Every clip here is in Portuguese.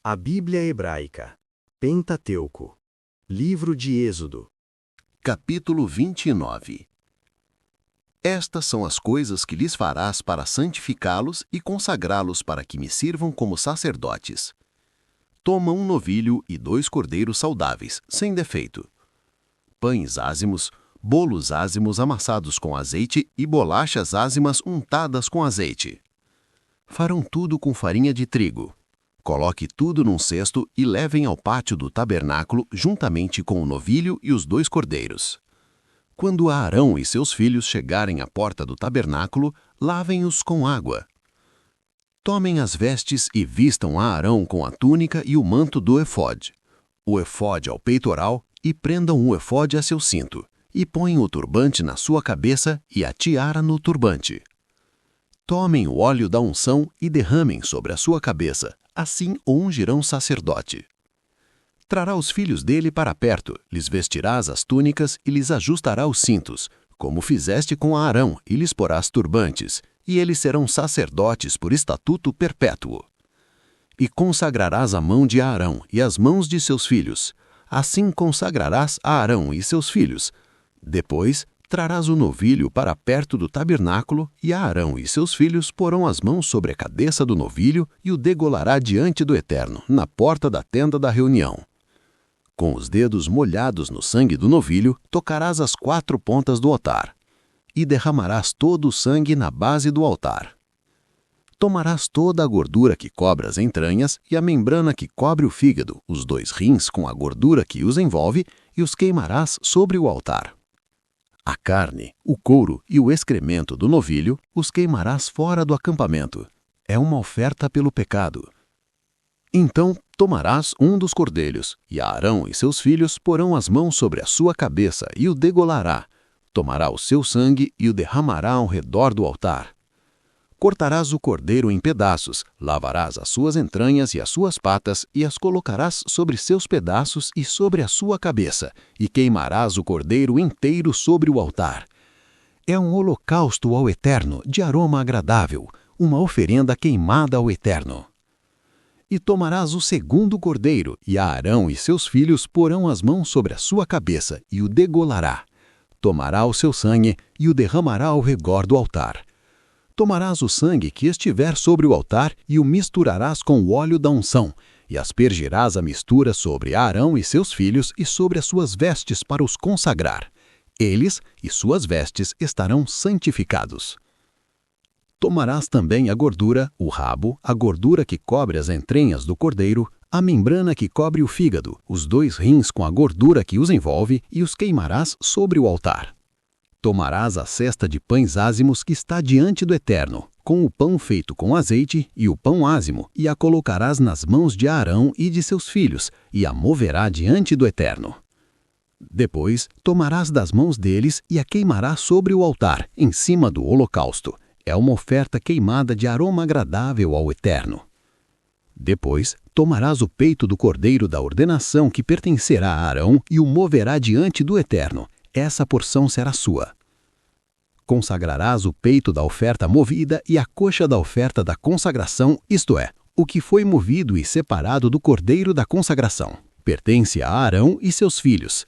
A Bíblia Hebraica, Pentateuco, Livro de Êxodo. Capítulo 29. Estas são as coisas que lhes farás para santificá-los e consagrá-los para que me sirvam como sacerdotes. Toma um novilho e 2 cordeiros saudáveis, sem defeito. Pães ázimos, bolos ázimos amassados com azeite e bolachas ázimas untadas com azeite. Farão tudo com farinha de trigo. Coloque tudo num cesto e levem ao pátio do tabernáculo juntamente com o novilho e os 2 cordeiros. Quando Arão e seus filhos chegarem à porta do tabernáculo, lavem-os com água. Tomem as vestes e vistam Arão com a túnica e o manto do efode, o efode ao peitoral, e prendam o efode a seu cinto, e põem o turbante na sua cabeça e a tiara no turbante. Tomem o óleo da unção e derramem sobre a sua cabeça, assim o ungirão sacerdote. Trará os filhos dele para perto, lhes vestirás as túnicas e lhes ajustará os cintos, como fizeste com Arão, e lhes porás turbantes, e eles serão sacerdotes por estatuto perpétuo. E consagrarás a mão de Arão e as mãos de seus filhos. Assim consagrarás a Arão e seus filhos. Depois, trarás o novilho para perto do tabernáculo, e Arão e seus filhos porão as mãos sobre a cabeça do novilho e o degolará diante do Eterno, na porta da tenda da reunião. Com os dedos molhados no sangue do novilho, tocarás as 4 pontas do altar, e derramarás todo o sangue na base do altar. Tomarás toda a gordura que cobre as entranhas e a membrana que cobre o fígado, os 2 rins com a gordura que os envolve, e os queimarás sobre o altar. A carne, o couro e o excremento do novilho os queimarás fora do acampamento. É uma oferta pelo pecado. Então tomarás um dos cordeiros, e Arão e seus filhos porão as mãos sobre a sua cabeça e o degolará. Tomará o seu sangue e o derramará ao redor do altar. Cortarás o cordeiro em pedaços, lavarás as suas entranhas e as suas patas, e as colocarás sobre seus pedaços e sobre a sua cabeça, e queimarás o cordeiro inteiro sobre o altar. É um holocausto ao Eterno, de aroma agradável, uma oferenda queimada ao Eterno. E tomarás o 2º cordeiro, e Arão e seus filhos porão as mãos sobre a sua cabeça, e o degolará. Tomará o seu sangue e o derramará ao redor do altar. Tomarás o sangue que estiver sobre o altar e o misturarás com o óleo da unção, e aspergirás a mistura sobre Arão e seus filhos e sobre as suas vestes para os consagrar. Eles e suas vestes estarão santificados. Tomarás também a gordura, o rabo, a gordura que cobre as entranhas do cordeiro, a membrana que cobre o fígado, os 2 rins com a gordura que os envolve, e os queimarás sobre o altar. Tomarás a cesta de pães ázimos que está diante do Eterno, com o pão feito com azeite e o pão ázimo, e a colocarás nas mãos de Arão e de seus filhos, e a moverá diante do Eterno. Depois, tomarás das mãos deles e a queimarás sobre o altar, em cima do holocausto. É uma oferta queimada de aroma agradável ao Eterno. Depois, tomarás o peito do cordeiro da ordenação que pertencerá a Arão e o moverá diante do Eterno. Essa porção será sua. Consagrarás o peito da oferta movida e a coxa da oferta da consagração, isto é, o que foi movido e separado do cordeiro da consagração. Pertence a Arão e seus filhos.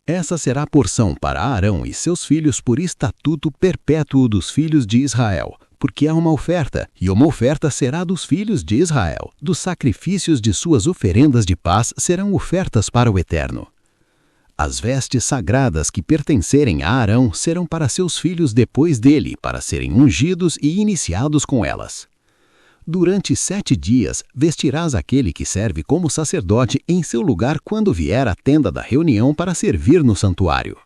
Essa será a porção para Arão e seus filhos por estatuto perpétuo dos filhos de Israel, porque é uma oferta, e uma oferta será dos filhos de Israel. Dos sacrifícios de suas oferendas de paz serão ofertas para o Eterno. As vestes sagradas que pertencerem a Arão serão para seus filhos depois dele, para serem ungidos e iniciados com elas. Durante 7 dias vestirás aquele que serve como sacerdote em seu lugar quando vier à tenda da reunião para servir no santuário.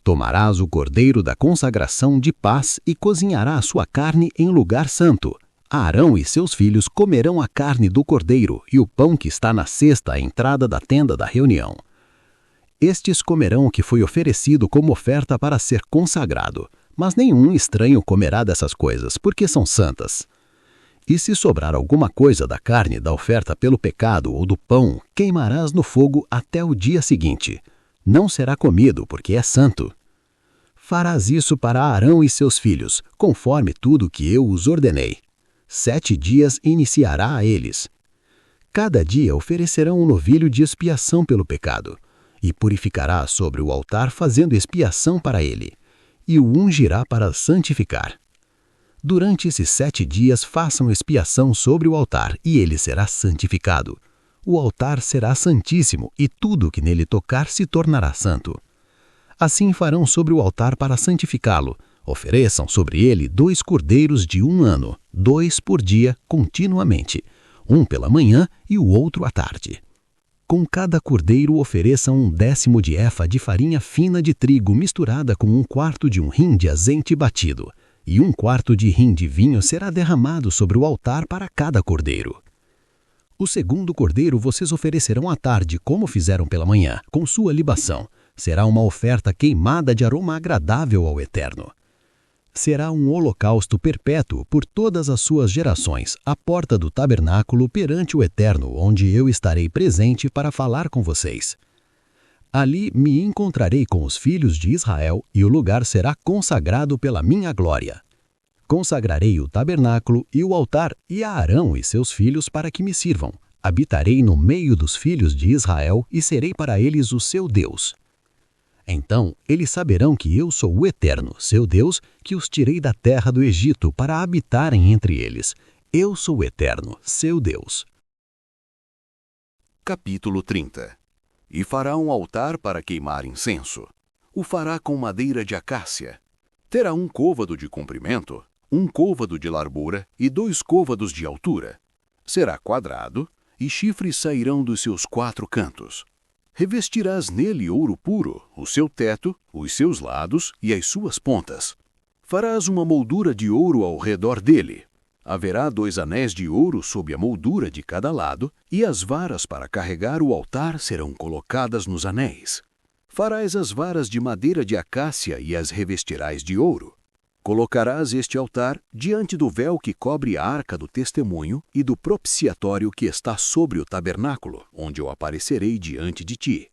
Tomarás o cordeiro da consagração de paz e cozinhará a sua carne em lugar santo. Arão e seus filhos comerão a carne do cordeiro e o pão que está na cesta à entrada da tenda da reunião. Estes comerão o que foi oferecido como oferta para ser consagrado, mas nenhum estranho comerá dessas coisas, porque são santas. E se sobrar alguma coisa da carne da oferta pelo pecado ou do pão, queimarás no fogo até o dia seguinte. Não será comido, porque é santo. Farás isso para Arão e seus filhos, conforme tudo que eu os ordenei. 7 dias iniciará a eles. Cada dia oferecerão um novilho de expiação pelo pecado, e purificará sobre o altar fazendo expiação para ele, e o ungirá para santificar. Durante esses 7 dias façam expiação sobre o altar, e ele será santificado. O altar será santíssimo, e tudo que nele tocar se tornará santo. Assim farão sobre o altar para santificá-lo. Ofereçam sobre ele 2 cordeiros de 1 ano, 2 por dia, continuamente, um pela manhã e o outro à tarde. Com cada cordeiro ofereçam 1/10 de efa de farinha fina de trigo misturada com 1/4 de um hin de azeite batido, e 1/4 de hin de vinho será derramado sobre o altar para cada cordeiro. O segundo cordeiro vocês oferecerão à tarde, como fizeram pela manhã, com sua libação. Será uma oferta queimada de aroma agradável ao Eterno. Será um holocausto perpétuo por todas as suas gerações, à porta do tabernáculo perante o Eterno, onde eu estarei presente para falar com vocês. Ali me encontrarei com os filhos de Israel, e o lugar será consagrado pela minha glória. Consagrarei o tabernáculo e o altar e a Arão e seus filhos para que me sirvam. Habitarei no meio dos filhos de Israel e serei para eles o seu Deus. Então eles saberão que eu sou o Eterno, seu Deus, que os tirei da terra do Egito para habitarem entre eles. Eu sou o Eterno, seu Deus. Capítulo 30. E fará um altar para queimar incenso. O fará com madeira de acácia. Terá 1 côvado de comprimento, 1 côvado de largura e 2 côvados de altura. Será quadrado, e chifres sairão dos seus 4 cantos. Revestirás nele ouro puro, o seu teto, os seus lados e as suas pontas. Farás uma moldura de ouro ao redor dele. Haverá 2 anéis de ouro sob a moldura de cada lado, e as varas para carregar o altar serão colocadas nos anéis. Farás as varas de madeira de acácia e as revestirás de ouro. Colocarás este altar diante do véu que cobre a arca do testemunho e do propiciatório que está sobre o tabernáculo, onde eu aparecerei diante de ti.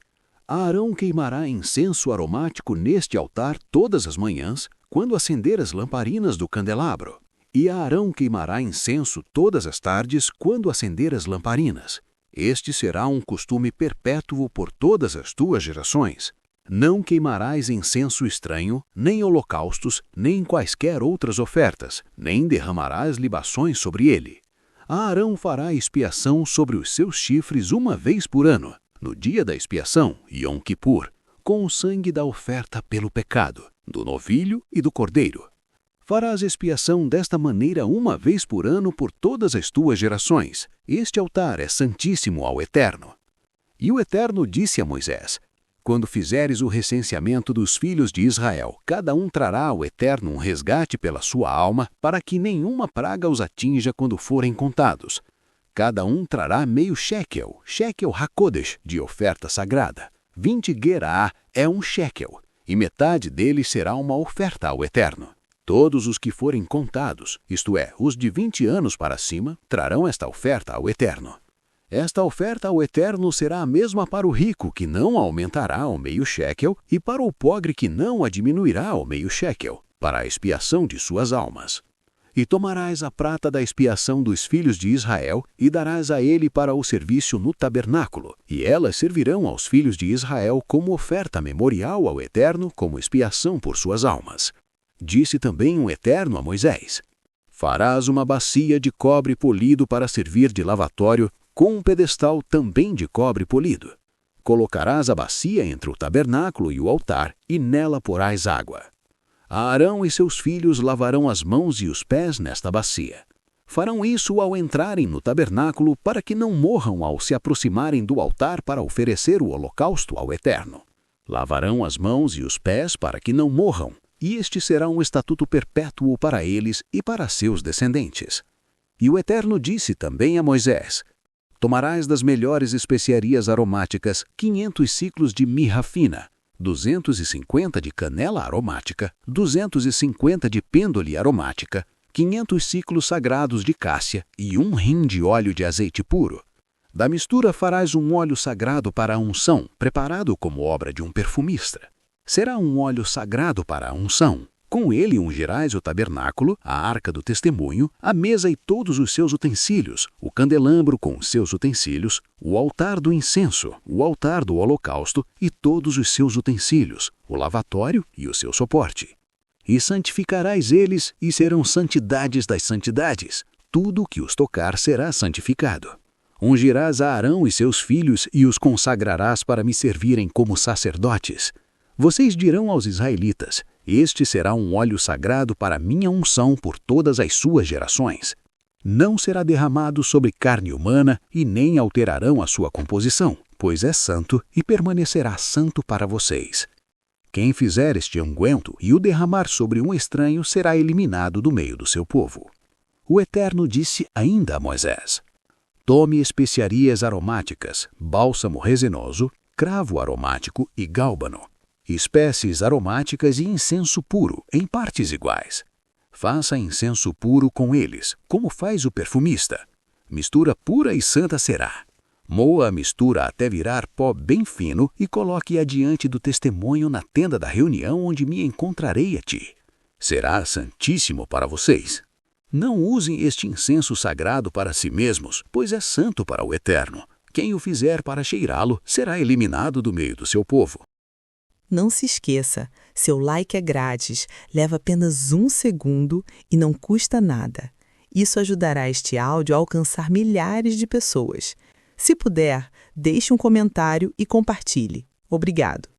Arão queimará incenso aromático neste altar todas as manhãs, quando acender as lamparinas do candelabro. E Arão queimará incenso todas as tardes, quando acender as lamparinas. Este será um costume perpétuo por todas as tuas gerações. Não queimarás incenso estranho, nem holocaustos, nem quaisquer outras ofertas, nem derramarás libações sobre ele. Arão fará expiação sobre os seus chifres 1 vez por ano, no dia da expiação, Yom Kippur, com o sangue da oferta pelo pecado, do novilho e do cordeiro. Farás expiação desta maneira 1 vez por ano por todas as tuas gerações. Este altar é santíssimo ao Eterno. E o Eterno disse a Moisés: quando fizeres o recenseamento dos filhos de Israel, cada um trará ao Eterno um resgate pela sua alma, para que nenhuma praga os atinja quando forem contados. Cada um trará meio shekel hakodesh, de oferta sagrada. 20 gerá é 1 shekel, e metade dele será uma oferta ao Eterno. Todos os que forem contados, isto é, os de 20 anos para cima, trarão esta oferta ao Eterno. Esta oferta ao Eterno será a mesma para o rico, que não aumentará ao meio shekel, e para o pobre, que não a diminuirá ao meio shekel, para a expiação de suas almas. E tomarás a prata da expiação dos filhos de Israel, e darás a ele para o serviço no tabernáculo, e elas servirão aos filhos de Israel como oferta memorial ao Eterno, como expiação por suas almas. Disse também o Eterno a Moisés: farás uma bacia de cobre polido para servir de lavatório, com um pedestal também de cobre polido. Colocarás a bacia entre o tabernáculo e o altar, e nela porás água. Arão e seus filhos lavarão as mãos e os pés nesta bacia. Farão isso ao entrarem no tabernáculo, para que não morram ao se aproximarem do altar para oferecer o holocausto ao Eterno. Lavarão as mãos e os pés para que não morram, e este será um estatuto perpétuo para eles e para seus descendentes. E o Eterno disse também a Moisés: tomarás das melhores especiarias aromáticas 500 siclos de mirra fina, 250 de canela aromática, 250 de pêndole aromática, 500 siclos sagrados de cássia e 1 hin de óleo de azeite puro. Da mistura farás um óleo sagrado para a unção, preparado como obra de um perfumista. Será um óleo sagrado para a unção, Com ele ungirás o tabernáculo, a arca do testemunho, a mesa e todos os seus utensílios, o candelabro com os seus utensílios, o altar do incenso, o altar do holocausto e todos os seus utensílios, o lavatório e o seu suporte. E santificarás eles, e serão santidades das santidades. Tudo que os tocar será santificado. Ungirás a Arão e seus filhos e os consagrarás para me servirem como sacerdotes. Vocês dirão aos israelitas: este será um óleo sagrado para minha unção por todas as suas gerações. Não será derramado sobre carne humana e nem alterarão a sua composição, pois é santo e permanecerá santo para vocês. Quem fizer este unguento e o derramar sobre um estranho será eliminado do meio do seu povo. O Eterno disse ainda a Moisés: tome especiarias aromáticas, bálsamo resinoso, cravo aromático e gálbano, espécies aromáticas e incenso puro, em partes iguais. Faça incenso puro com eles, como faz o perfumista. Mistura pura e santa será. Moa a mistura até virar pó bem fino e coloque-a diante do testemunho na tenda da reunião onde me encontrarei a ti. Será santíssimo para vocês. Não usem este incenso sagrado para si mesmos, pois é santo para o Eterno. Quem o fizer para cheirá-lo será eliminado do meio do seu povo. Não se esqueça, seu like é grátis, leva apenas 1 segundo e não custa nada. Isso ajudará este áudio a alcançar milhares de pessoas. Se puder, deixe um comentário e compartilhe. Obrigado.